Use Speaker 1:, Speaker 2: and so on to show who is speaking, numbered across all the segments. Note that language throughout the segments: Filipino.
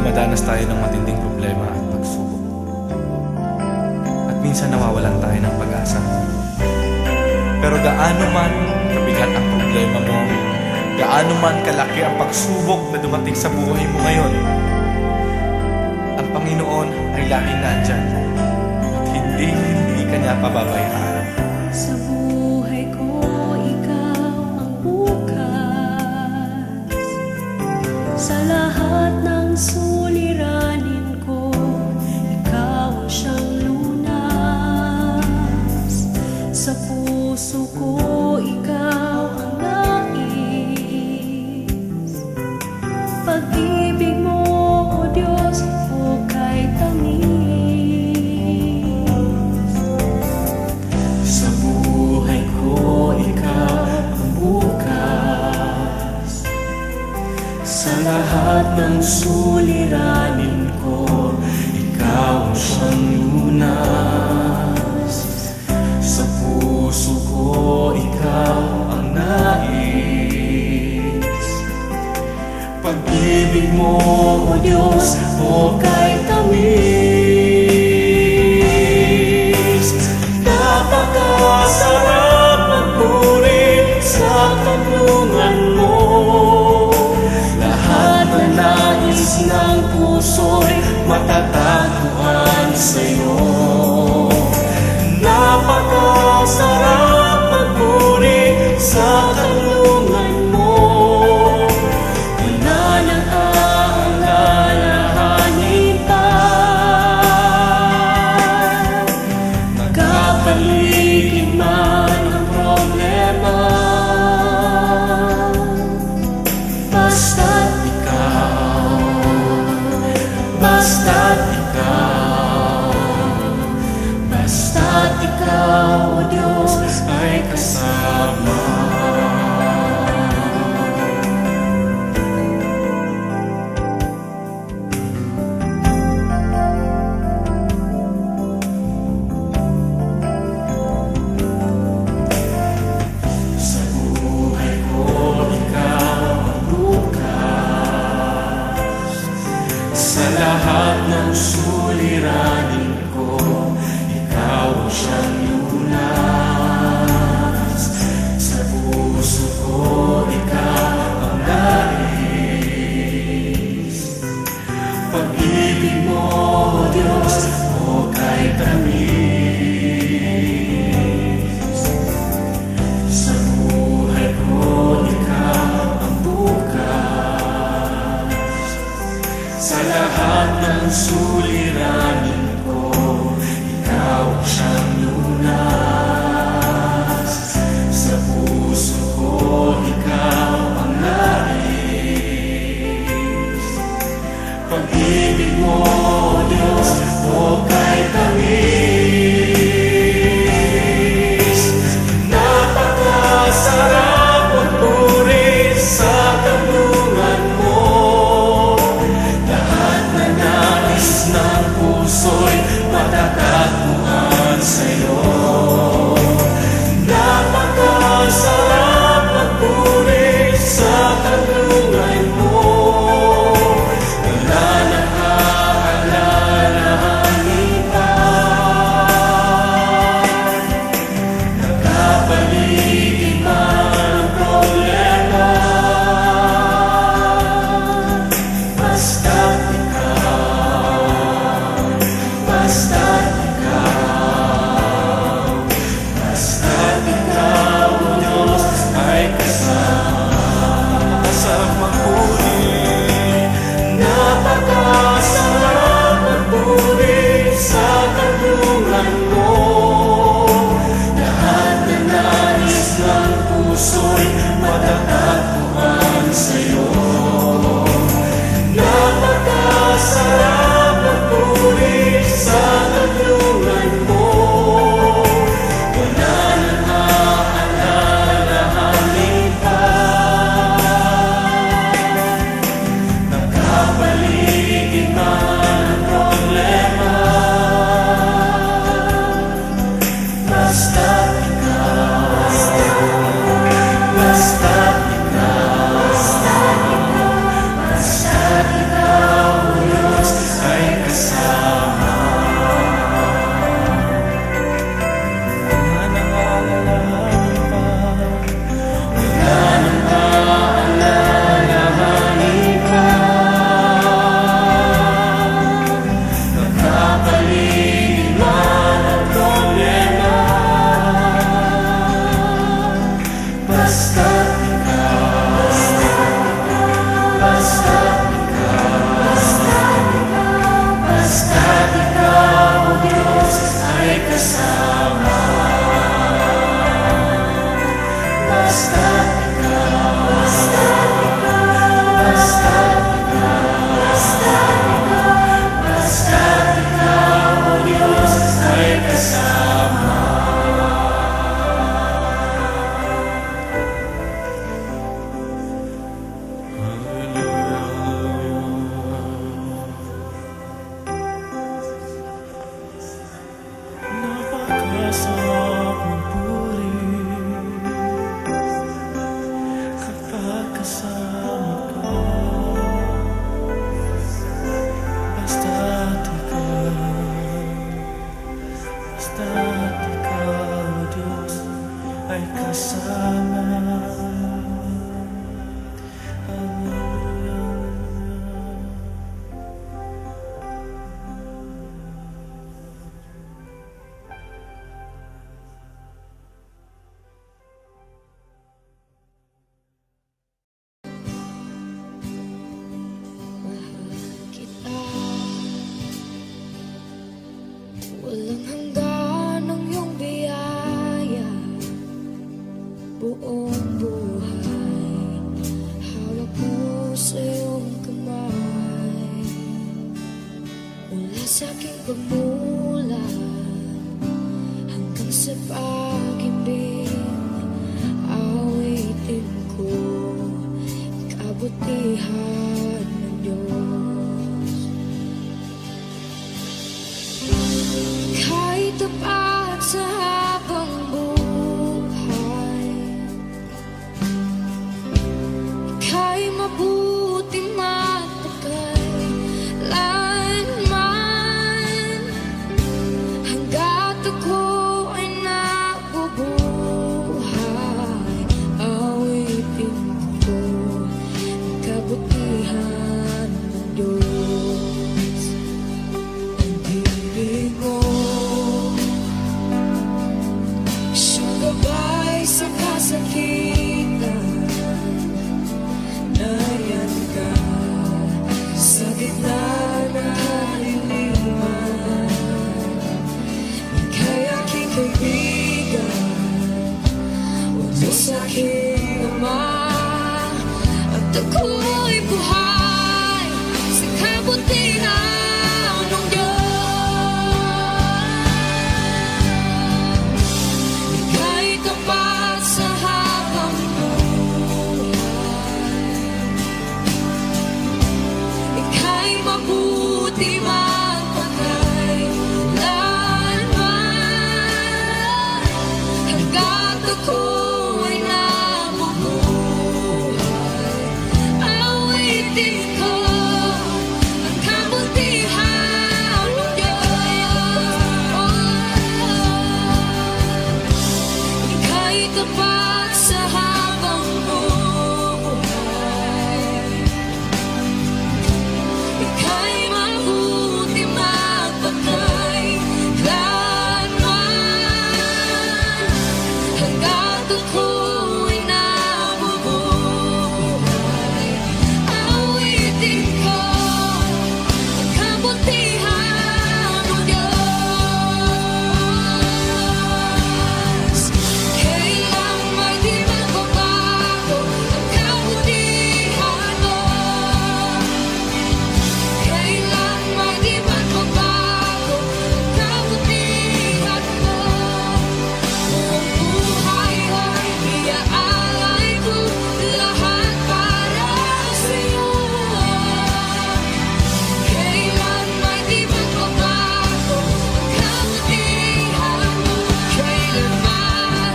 Speaker 1: dumadanas tayo ng matinding problema at pagsubok. At minsan nawawalan tayo ng pag-asa. Pero gaano man kabigat ang problema mo, gaano man kalaki ang pagsubok na dumating sa buhay mo ngayon, ang Panginoon ay laging nandyan at hindi ka niya pababayaan.
Speaker 2: Sa buhay ko, ikaw ang bukas. Sa lahat ng suliranin ko, ikaw ang siyang lunas. Sa puso ko, ikaw ang nais. Pag-ibig mo, O Diyos, hukay tamis.
Speaker 3: Sa buhay ko, ikaw ang bukas. Sa lahat ng suliranin ko, ikaw ang siyang lunas. Sa puso ko, ikaw ang nais. Pag-ibig mo, O Diyos, hukay tamis. Napakasarap magpuri sa kanlungan mo. Lahat na nais ng puso'y matatagpuan sa'yo. Napakasarap magpuri sa kanlungan mo. Wala nang aalalahanin pa. Magkapaligid man ang problema, basta't ikaw, basta't ikaw, basta't ikaw, O Diyos, ay kasama. Sa buhay ko, ikaw ang bukas. Sa lahat ng suliranin ko, ikaw ang siyang lunas. Sa puso ko, ikaw ang nais. Pag-ibig mo, O Diyos, hukay tamis. Sa buhay ko, ikaw ang bukas. Sa lahat ng suliranin ko, ikaw ang siyang lunas. Sa puso ko, ikaw ang nais. Pag-ibig mo, O Diyos, hukay tamis. Napakasarap magpuri sa kanlungan mo. Lahat na nais ng puso'y matatagpuan sa'yo. Napakasarap magpuri sa kanlungan mo. Wala nang aalalahanin pa.
Speaker 2: sa aking pagmula hanggang sa pag-ibig, awitin ko kabutihan ng Diyos. Kahit tapat sa habang buhay, ika'y mabuti matagay lanman, hanggat ako ay nabubuhay, awitin ko ang kabutihan ng Diyos. Ang ibig mo, siyang gabay sa kasakitan, nayan ka sa gitna ng kaliliman. Ika'y aking kaibigan, o Diyos aking Ama, at ako'y buhay sa kabutihan ng Diyos. Ika'y tapat sa habang buhay, ika'y mabuti magpakailanman, hanggat ako ay nabubuhay, awitin ko ang kabutihan ng Diyos. Ika'y tapat sa habang buhay, ika'y mabuti magpakailanman, hanggat ako ay nabubuhay, awitin ko ang kabutihan ng Diyos. Kailan may di magbabago ang kabutihan mo, kailan may di magbabago ang kabutihan mo. Buong buhay ay iaalay ko lahat para sa'yo. Kailan may di magbabago ang kabutihan mo, kailanman,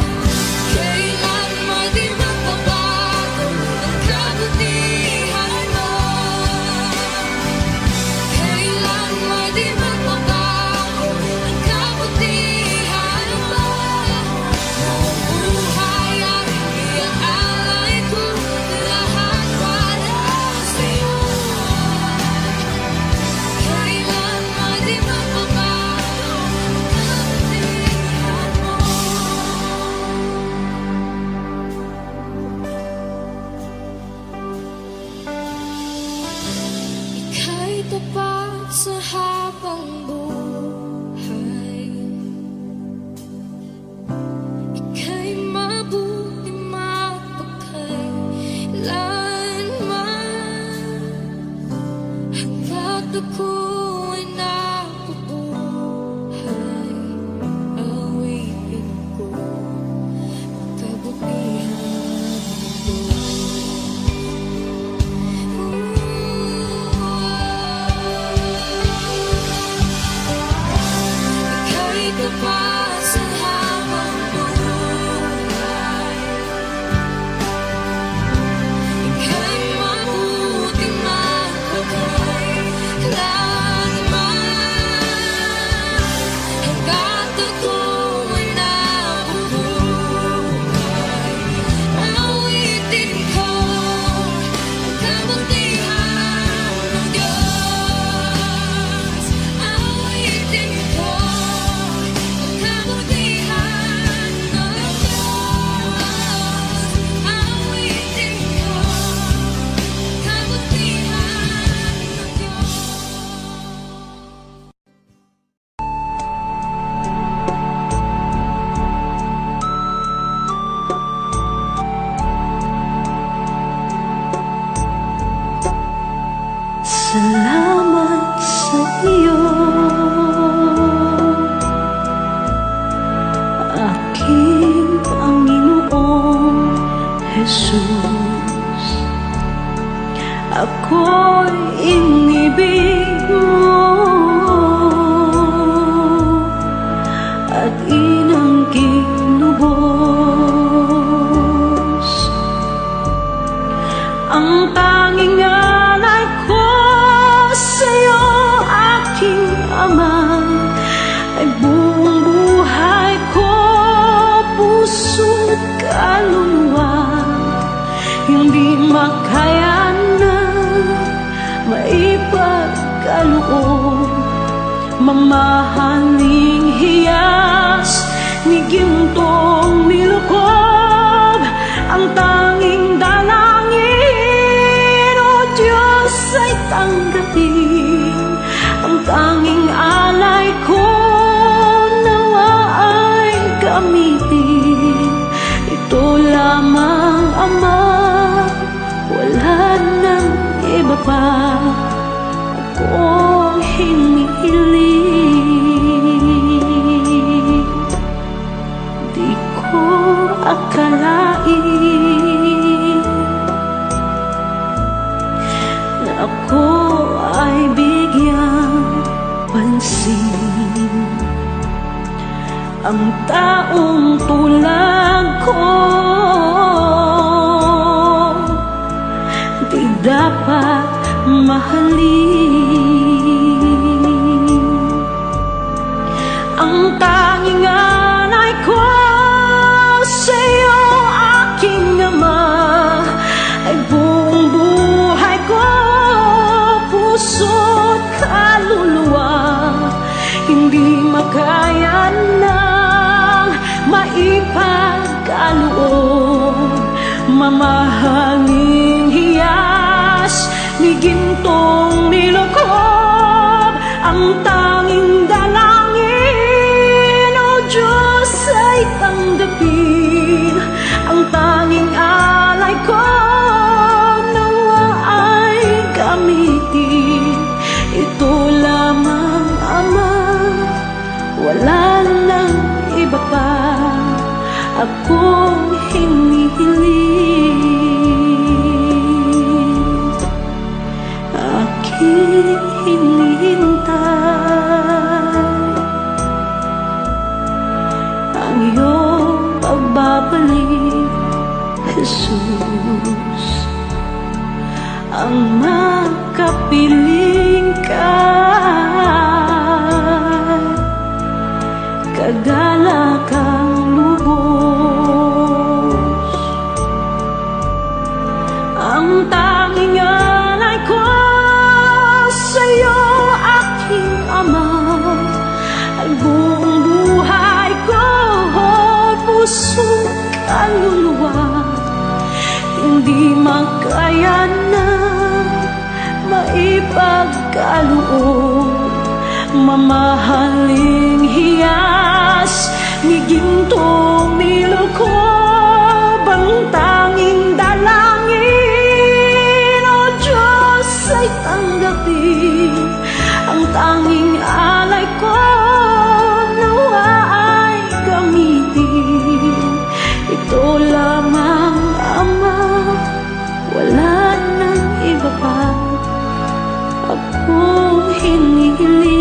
Speaker 2: kailan may di magbabago ang kabutihan mo, kailan may di magbabago ang kabutihan mo. Buong buhay ay iaalay ko lahat para sa'yo. Kailan may di magbabago ang kabutihan mo. Ika'y tapat sa habang buhay, ika'y mabuti magpakailanman, hanggat ako ay nabubuhay, awitin ko ang kabutihan ng Diyos. Ika'y tapat sa habang buhay, ika'y mabuti magpakailanman, hanggat ako ay nabubuhay, awitin ko ang kabutihan ng Diyos. Awitin ko ang kabutihan ng Diyos. Awitin ko ang kabutihan ng Diyos.
Speaker 4: Salamat sa iyo. Jesus, ako'y inibig mo at inangking lubos. Ang tanging alay ko sa'yo, aking Ama, ay buong buhay ko, puso't kaluluwa. Hindi makaya na maipagkaloob, mamahaling hiyas ni gintong nilukob. Ang tanging dalangin, O Diyos, ay tanggapin. Ang tanging alay ko nawa ay gamitin. Ito lamang, Ama, wala nang iba pa akong hinihiling. Di ko akalain na ako ay bigyang pansin. Ang taong tulad ko di dapat mahalin. Ang tanging alay ko sa'yo, aking Ama, ay buong buhay ko, puso't kaluluwa. Hindi makaya nang maipagkaloob, mamahaling hiyas ni gintong nilukob. Ang tanging dalangin, O Diyos, ay tanggapin. Ang tanging alay ko nawa ay gamitin. Ito lamang, Ama, wala nang iba pa akong hinihiling. Aking hinihintay ang iyong pagbabalik, Jesus. Ang makapiling ka'y kagalakang lubos. Ang tanging alay ko sa'yo, aking Ama, ay buong buhay ko, puso't kaluluwa. Hindi makaya na maipagkaloob, mamahaling hiyas ni gintong nilukob. Ang tanging dalangin, O Diyos, ay tanggapin. Ang tanging alay ko nawa ay gamitin. Ito lamang, Ama, wala nang iba pa akong hinihiling.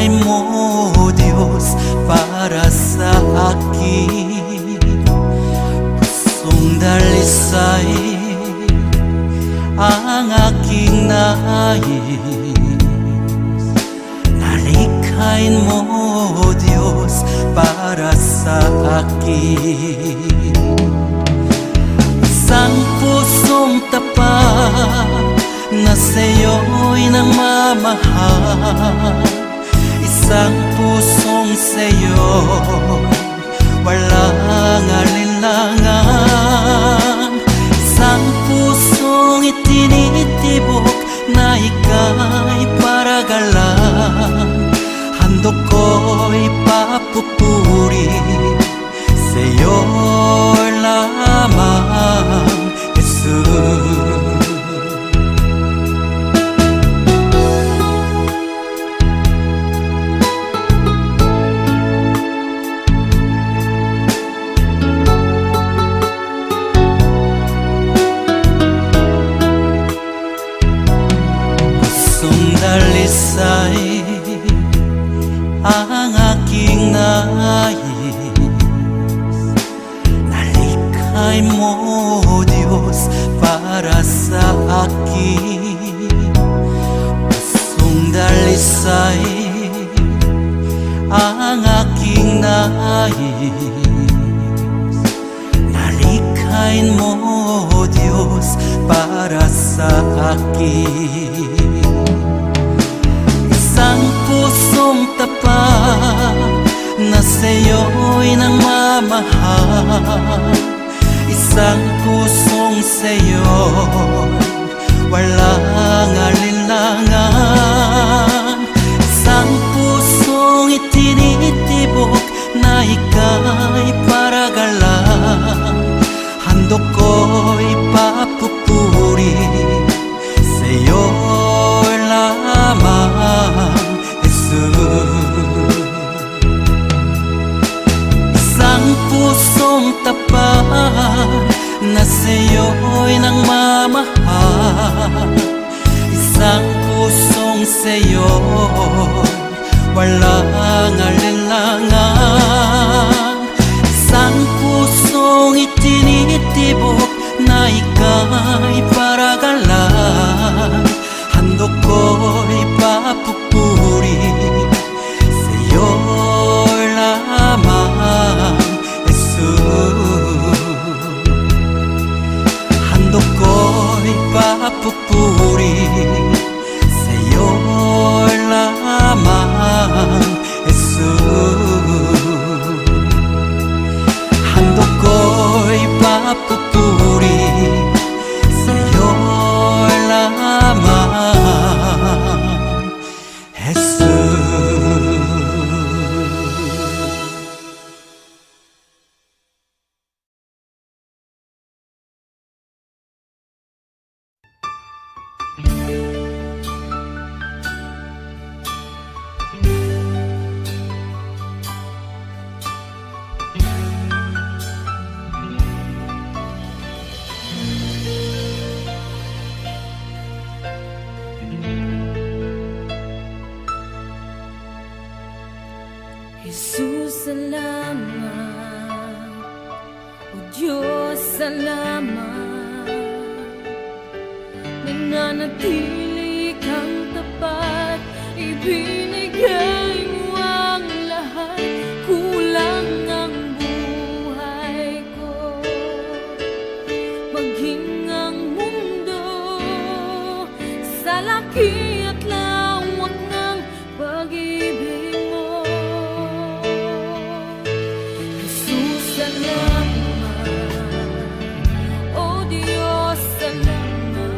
Speaker 3: Nalikhay mo, Diyos, para sa akin. Pusong dalisay ang aking nais. Nalikhain mo, Diyos, para sa akin. Isang pusong tapat na sa'yo'y nagmamahal. Isang pusong sa'yo walang alinlangan. Isang pusong itinitibok na ika'y paragalan. Handog ko'y papupuri sa'yo lamang, Jesus. Dalisay ang aking nais. Nalikhay mo, Diyos, para sa akin. Pusong dalisay ang aking nais. Nalikhain mo, Diyos, para sa akin. Isang pusong tapat na sa'yo'y nagmamahal. Isang pusong sa'yo walang alinlangan. Isang pusong itinitibok na ika'y paragalan. Handog ko'y papupuri sa'yo lamang, Jesus. Isang pusong tapat na sa'yo'y nagmamahal. Isang pusong sa'yo walang alinlangan. Isang pusong itinitibok na ika'y paragalan. Handog ko'y papupuri sa'yo lamang, Jesus. Handog ko'y papupuri sa'yo lamang, Jesus. Handog ko'y papupuri sa'yo lamang, Jesus.
Speaker 2: Jesus, salamat. O Diyos, salamat. Nananatili kang tapat, ibinigay mo ang lahat. Kulang ang buhay ko, maging ang mundo sa laki at lawak ng pag-ibig mo. Jesus, salamat. O Diyos, salamat.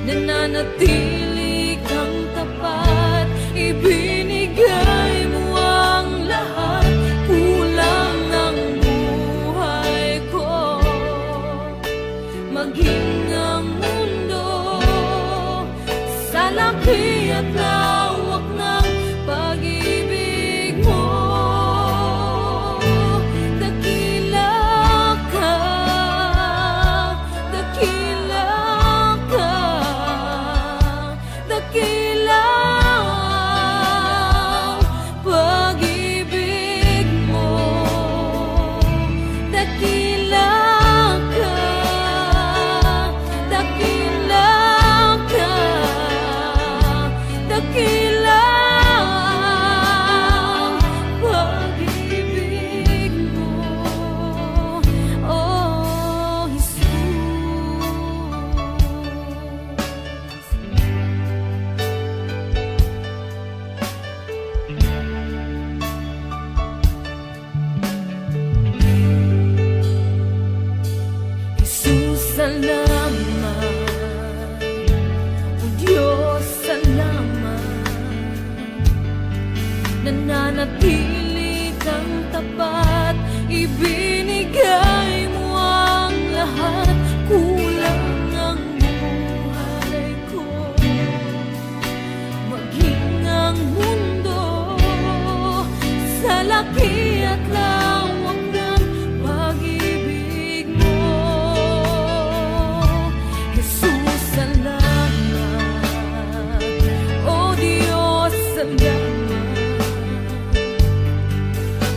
Speaker 2: Nananatili kang tapat, ibinigay mo ang lahat. Kulang ang buhay ko, maging ang mundo sa laki at lawak ng pag-ibig mo. Dakila ka, dakila ka, dakila nananatili kang tapat, ibinigay mo ang lahat, kulang ang buhay ko. Maging ang mundo sa laki at lawak ng pag-ibig mo, Jesus, salamat. O Diyos, salamat.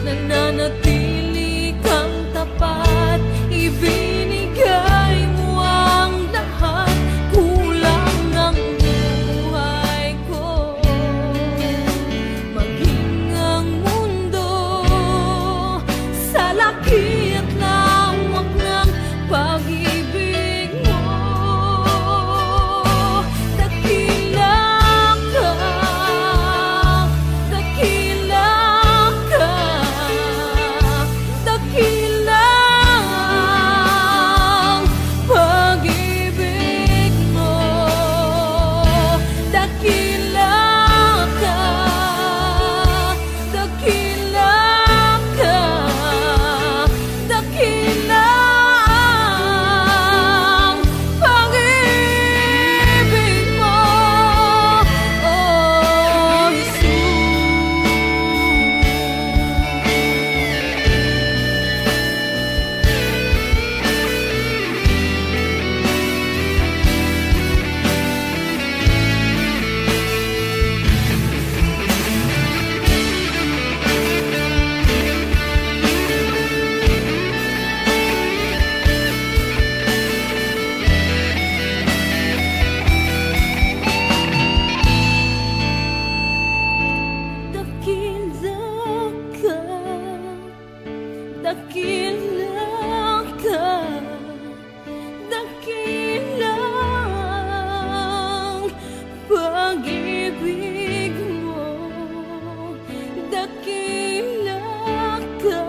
Speaker 2: Nananatili kang tapat, ibinigay mo ang lahat, kulang ang buhay ko. Maging ang mundo sa laki at lawak ng pag-ibig mo, dakila ka, dakila ka, dakila ang pag-ibig mo, dakila ka, dakila ka, dakila ang pag-ibig mo, oh Jesus. Dakila ka, dakila ang pag-ibig mo, dakila ka,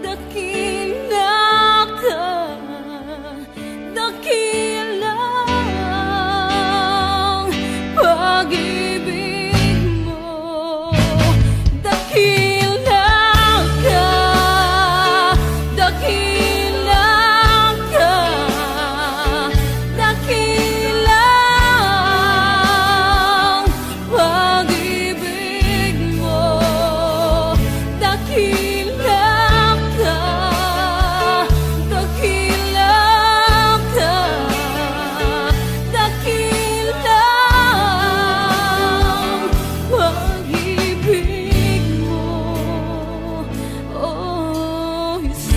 Speaker 2: dakila ka, dakila ang pag-ibig mo, dakila ka, dakila ka, dakila ang pag-ibig mo, dakila ka, dakila ka, dakila ang pag-ibig mo, oh Jesus.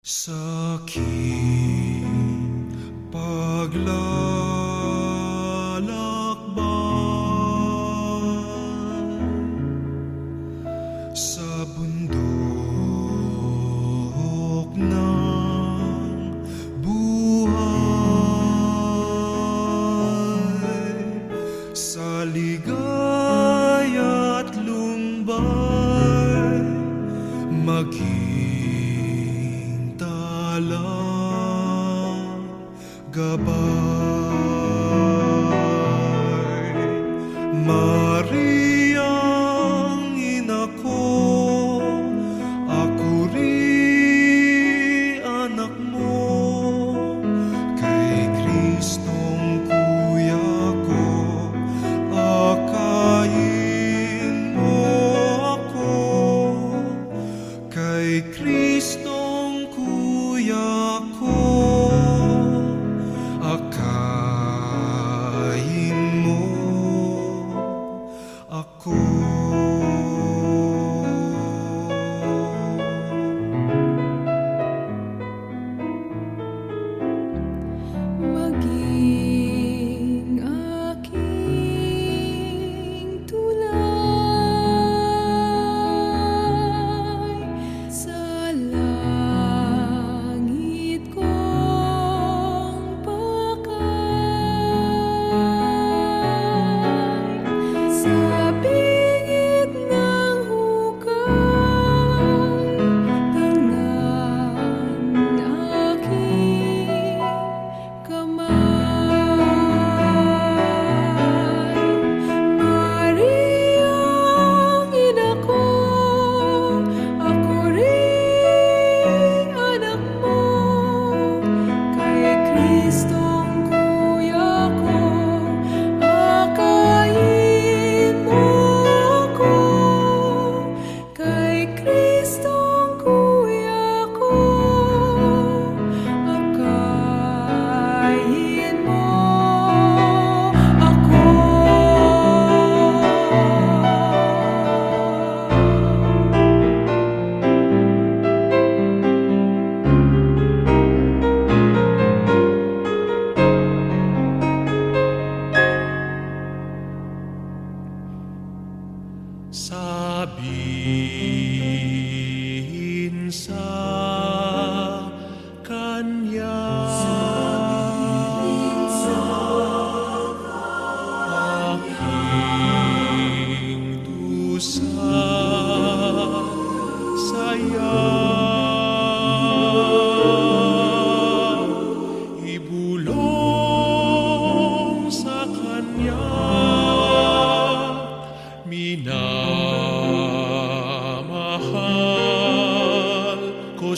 Speaker 3: Sa aking paglalakbay sa bundok ng buhay, sa ligaya't lumbay, maging talang gabay. Mariang ina ko, ako rin anak mo, kay Kristong kuya ko, akayin mo ako, kay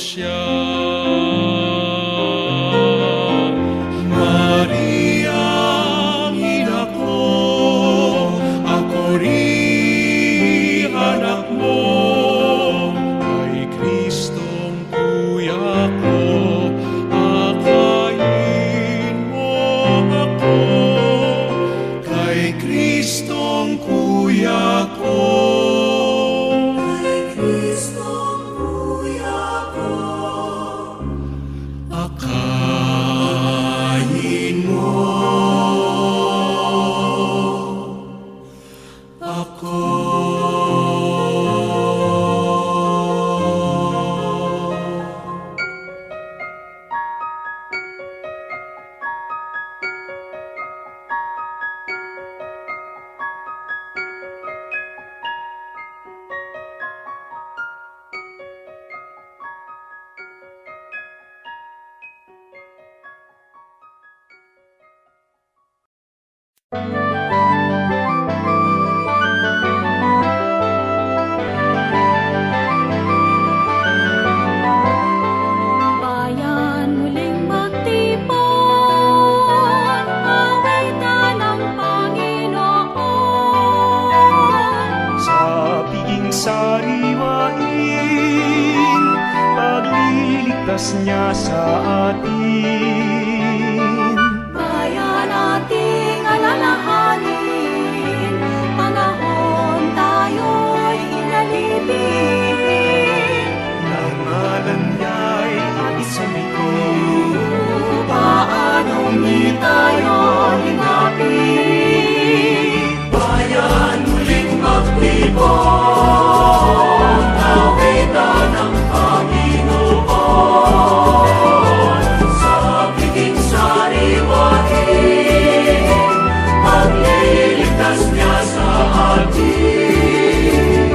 Speaker 3: siya. Maria, ina ko, ako rin anak mo. Kay Kristong kuya ko, akayin mo ako. Kay Kristong kuya ko. Akayin mo ako.
Speaker 2: Bayan muling magtipon, awitan ng Panginoon.
Speaker 3: Sa piging sariwain, pagliligtas niya sa atin.
Speaker 2: Bayan ating alalahanin, panahon tayo'y inalipin.
Speaker 3: Ang ngalan niya'y ating sa likod.
Speaker 2: Paanong di tayo hinapin?
Speaker 3: Bayan muling magtipon, awitan ng Panginoon. Sa piging sariwain, pagliligtas niya sa atin.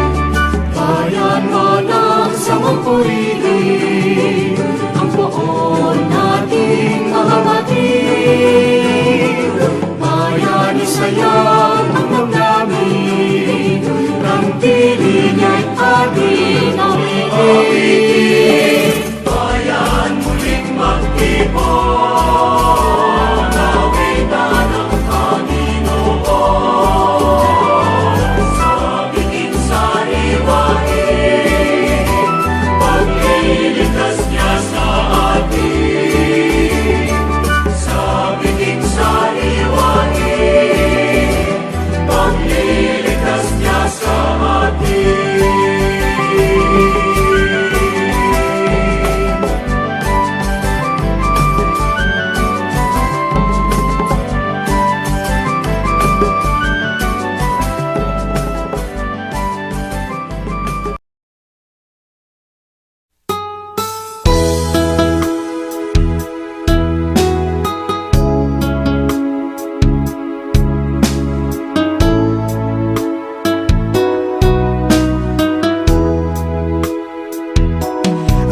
Speaker 2: Bayan mo ng samampulihin, ang poon nating mga batid. Bayan isayang ang damdamin, ng piling niya'y ating awitin.
Speaker 3: Bayan muling magtipon, awitan ng Panginoon. Sa piging sariwain, pagliligtas niya sa atin. Sa piging sariwain, pagliligtas niya sa atin.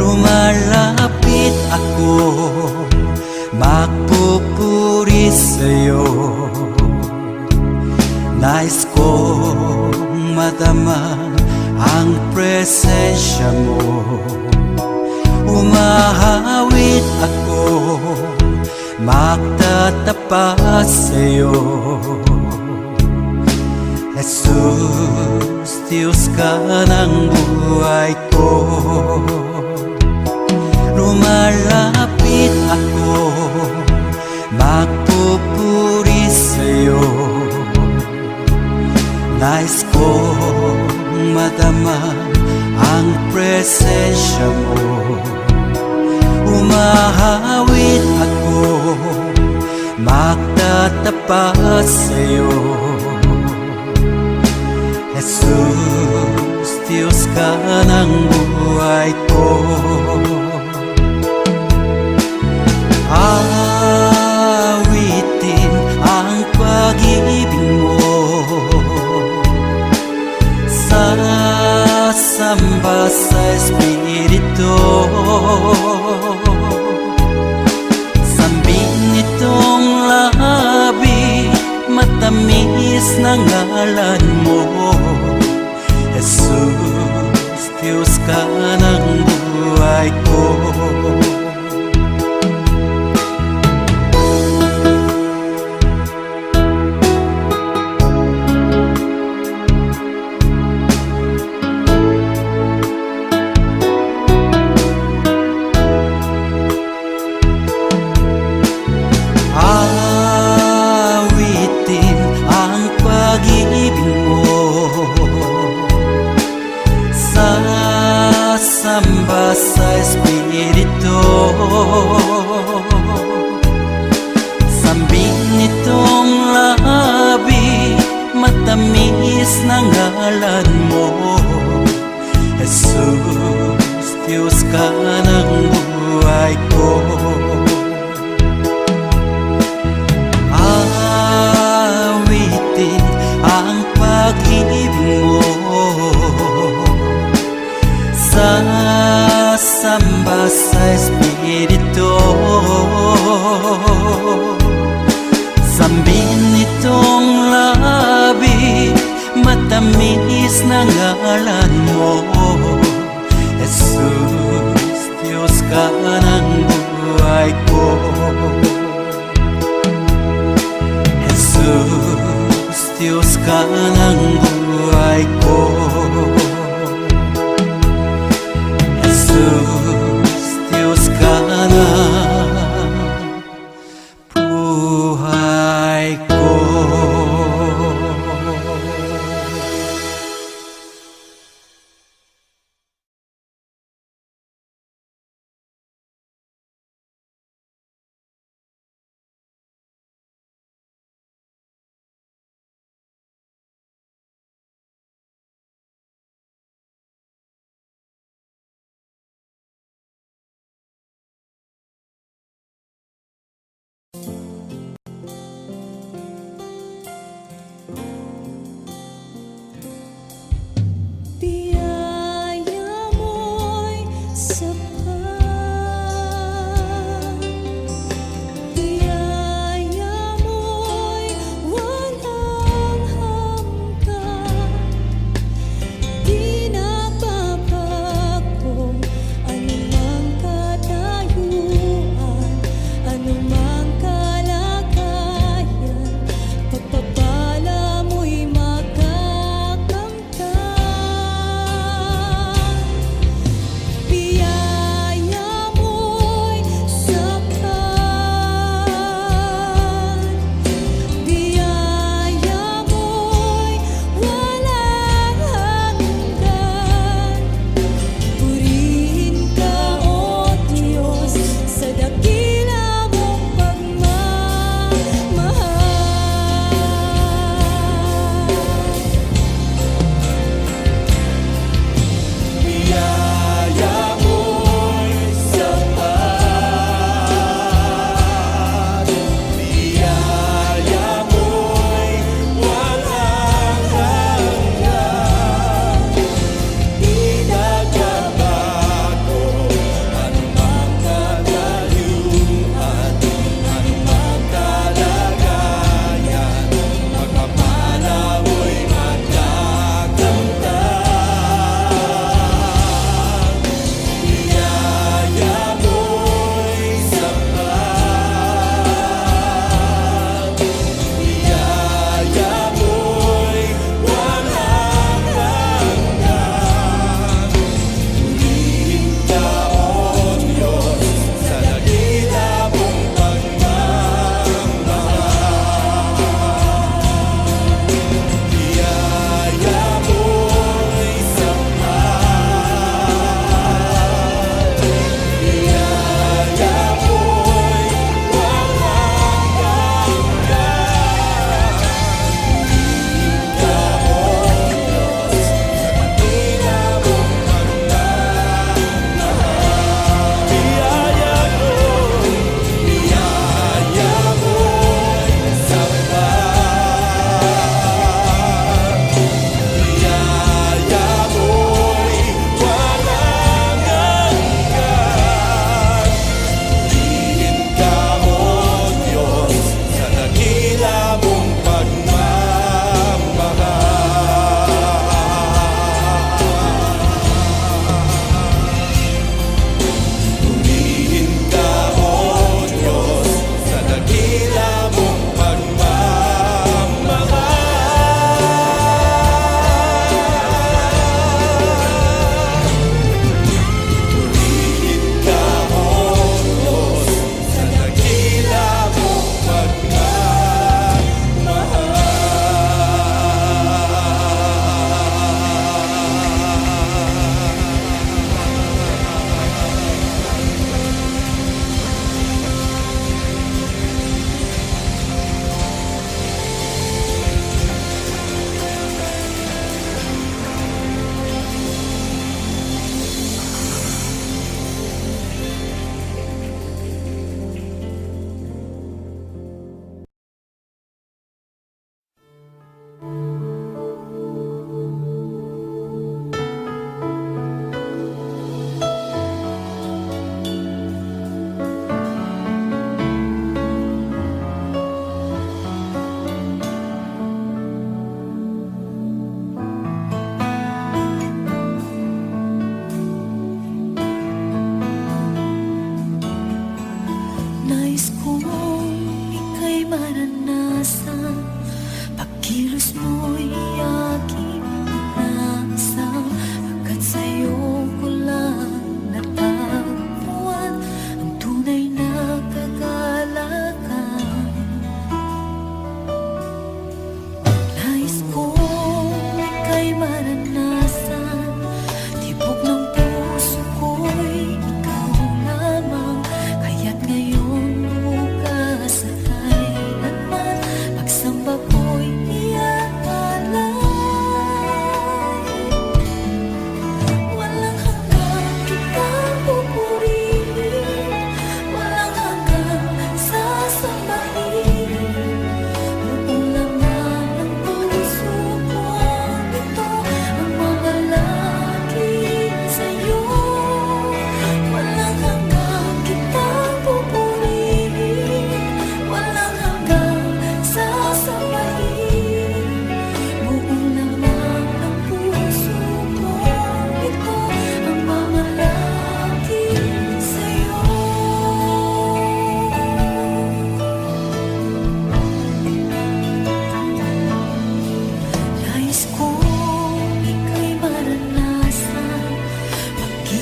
Speaker 5: Lumalapit ako, magpupuri sa'yo. Nais kong madama ang presensya mo. Umahawit ako, magtatapat sa'yo. Jesus, Diyos ka ng buhay ko. Lumalapit ako, magpupuri sa'yo. Nais kong madama ang presensya mo. Umahawit ako, magtatapat sa'yo. Jesus, Diyos ka ng buhay ko. Awitin ang pag-ibig mo, sasamba sa Espiritu. Sambin nitong labi, matamis na ngalan mo. Jesus, Diyos ka ng buhay ko. sasamba sa Espiritu. Sambing nitong labi, matamis na ngalan mo, Jesus, Diyos ka ng buhay ko. Awitin ang pag-ibig mo, sasamba sa Espiritu. Sambin nitong labi, matamis na ngalan mo, Jesus, Diyos ka ng buhay ko. Jesus, Diyos ka ng buhay ko. Jesus, Diyos ka ng buhay ko.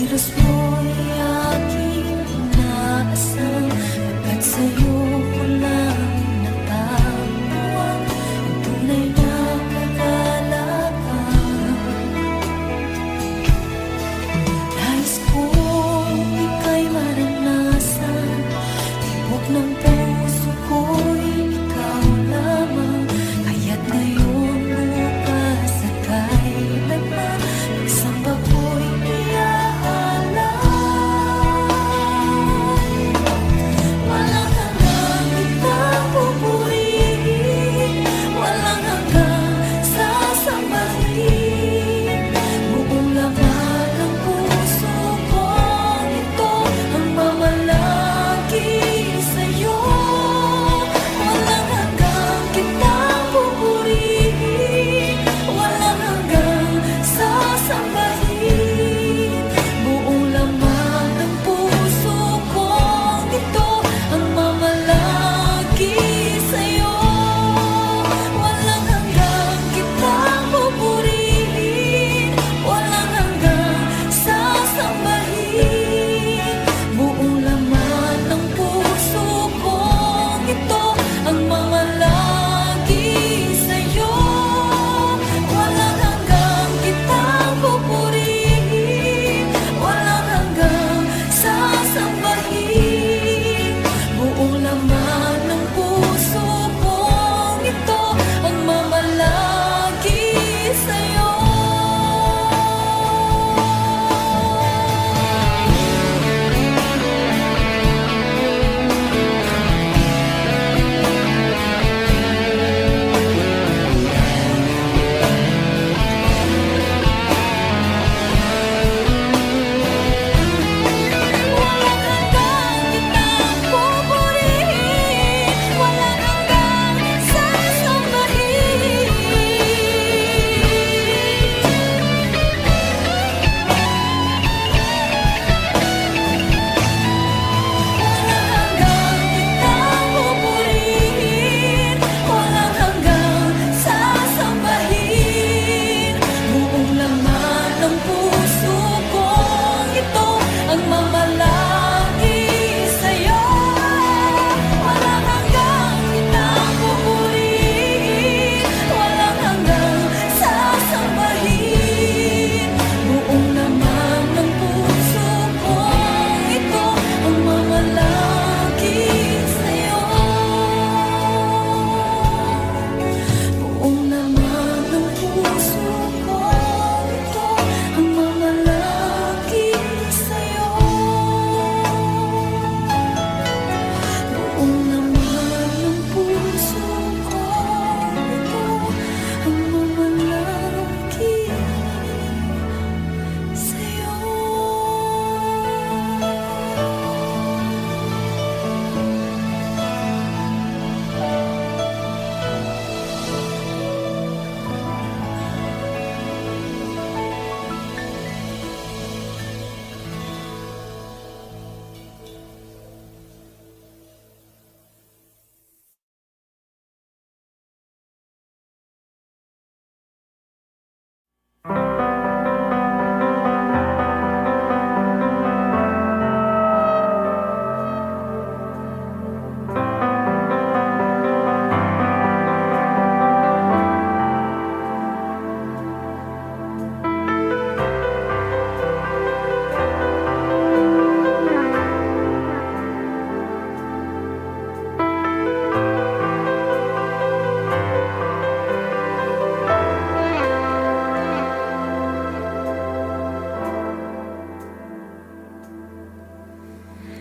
Speaker 2: kilos mo'y aking inaasam, hanggat sa'yo ko lang natagpuan ang tunay na kagalakan. Nais kong ika'y maranasan, tibok ng puso ko'y ikaw lamang. Kaya't ngayon, bukas at kailanman, nagsamba ko'y iaalay. Walang hanggang kitang pupurihin, walang hanggang sasambahin. Buong laman ng puso kong ito ang mamalagi sa'yo. Walang hanggang kitang pupurihin, walang hanggang sasambahin. Buong laman ng puso kong ito ang mamalagi sa'yo. Walang hanggang kitang pupurihin, walang hanggang sasambahin. Buong laman ng puso kong ito ang mamalagi sa'yo. Walang hanggang kitang pupurihin, walang hanggang sasambahin. Buong laman ng puso kong ito ang mamalagi sa'yo. Walang hanggang kitang pupurihin, walang hanggang sasambahin. Walang hanggang kitang pupurihin, walang hanggang sasambahin. Buong laman ng puso kong ito ang mamalagi sa'yo. Walang hanggang kitang pupurihin, walang hanggang sasambahin. Buong laman ng puso kong ito ang mamalagi sa'yo. Buong laman ng puso kong ito ang mamalagi sa'yo. Buong laman ng puso kong ito ang mamalagi sa'yo.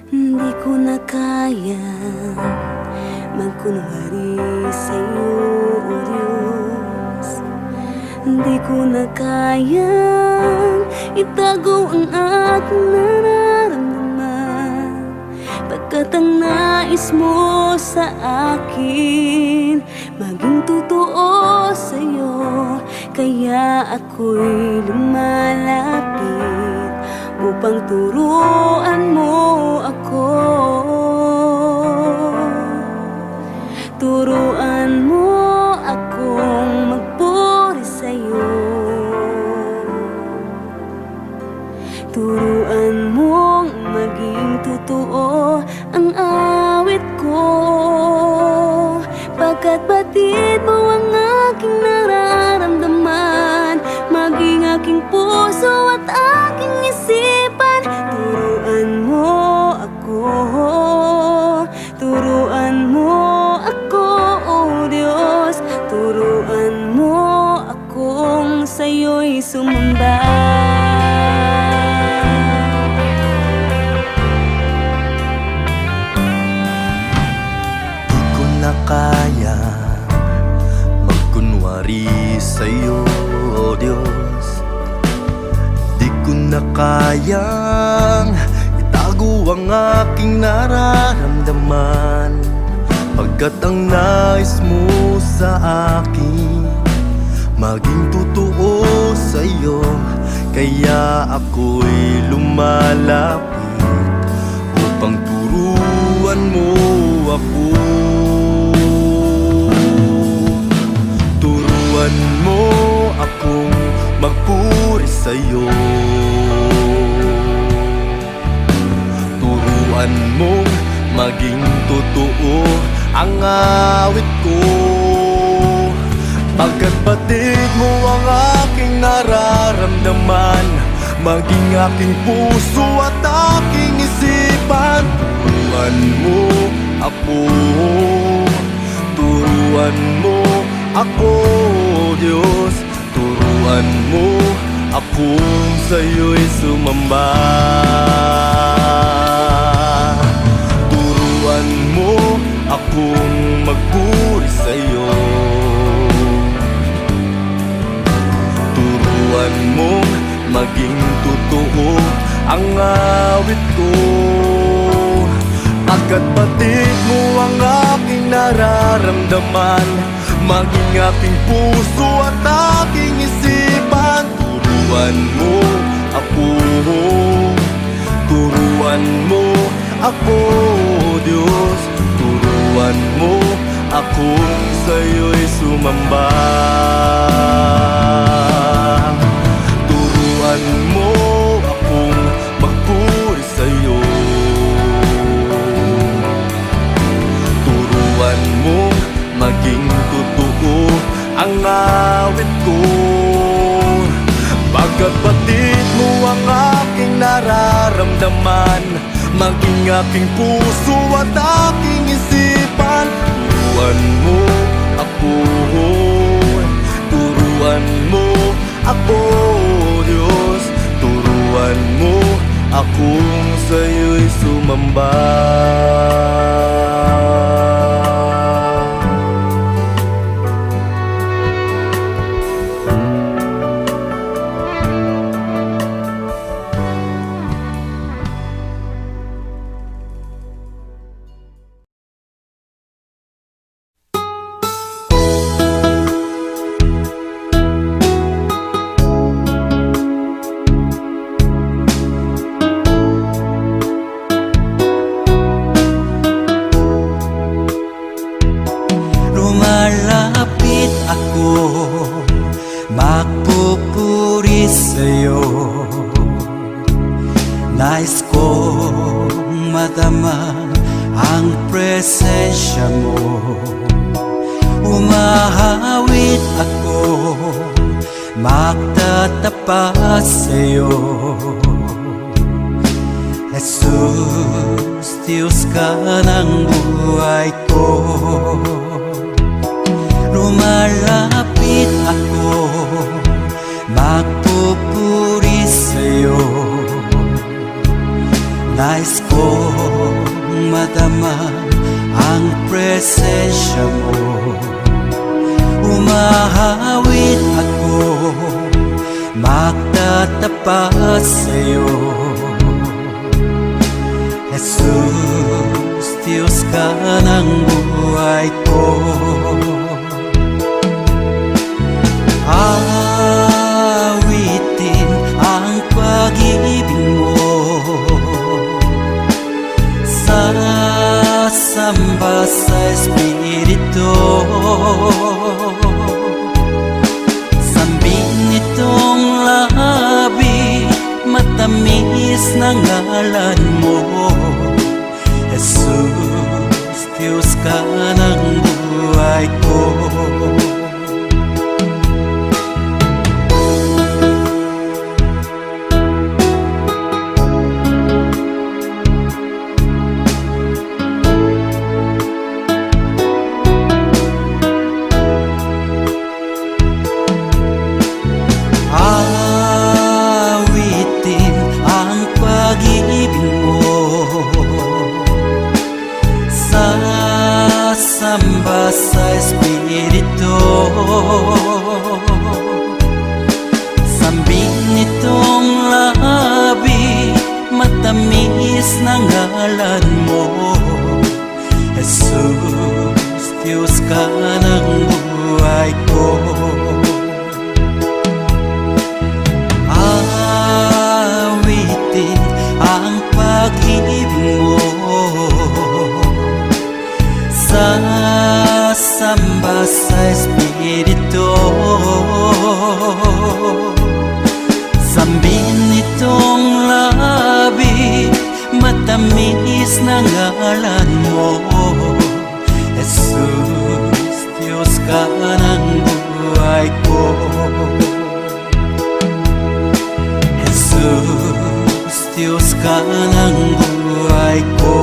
Speaker 4: Hindi ko na kaya magkunwari sa'yo, o Diyos. Hindi ko na kayang itago ang aking nararamdaman, pagkat ang nais mo sa akin maging totoo sa'yo. Kaya ako'y lumalapit upang turuan mo ako. Turuan mo akong magpuri sa'yo. Turuan mong maging totoo ang awit ko. Pagkat batid mo ang aking nararamdaman, maging aking puso at aking isipan. Turuan mo ako, turuan mo ako, oh Diyos. Turuan mo akong sa'yo'y sumamba.
Speaker 5: Di ko na kaya magkunwari sa'yo, oh Diyos. Di ko na kayang itago ang aking nararamdaman, pagkat ang nais mo sa akin maging totoo sa'yo. Kaya ako'y lumalapit upang turuan mo ako. Turuan mo akong magpuri sa'yo. Turuan mong maging totoo ang awit ko, pagkat batid mo ang aking nararamdaman, maging aking puso at aking isipan. Turuan mo ako, turuan mo ako, Diyos. Turuan mo akong sa'yo'y sumamba. Turuan mo akong magpuri sa'yo. Turuan mong maging totoo ang awit ko, pagkat batid mo ang aking nararamdaman, maging aking puso at aking isipan. Turuan mo ako, turuan mo ako, Diyos. Turuan mo akong sa'yo'y sumamba. Turuan mo akong magpuri sa'yo. Turuan mo maging totoo ang awit ko, pagkat batid mo ang aking nararamdaman, maging aking puso at aking isipan. Turuan mo ako, turuan mo ako, Diyos. Turuan mo akong sa'yo'y sumamba. Lumalapit ako, magpupuri sa'yo. Nais kong madama ang presensya mo. Umahawit ako, magtatapat sa'yo. Jesus, Diyos ka ng buhay ko. Lumalapit ako, magpupuri sa'yo. Nais kong madama ang presensya mo. Umahawit ako, magtatapat sa'yo. Jesus, Diyos ka ng buhay ko. Awitin ang pag-ibig mo, sasamba sa Espiritu. Sambin itong labi, mata matamis na ngalan mo. Jesus, Diyos ka ng buhay ko. Awitin ang pag-ibig mo, sasamba sa Espiritu. Sambing nitong labi, matamis na ngalan mo. Jesus, Diyos ka ng buhay ko. Awitin ang pag-ibig mo, sasamba sa Espiritu. Sambin nitong labi, matamis na ngalan mo. Jesus, Diyos ka ng buhay ko. Jesus, Diyos ka ng buhay ko.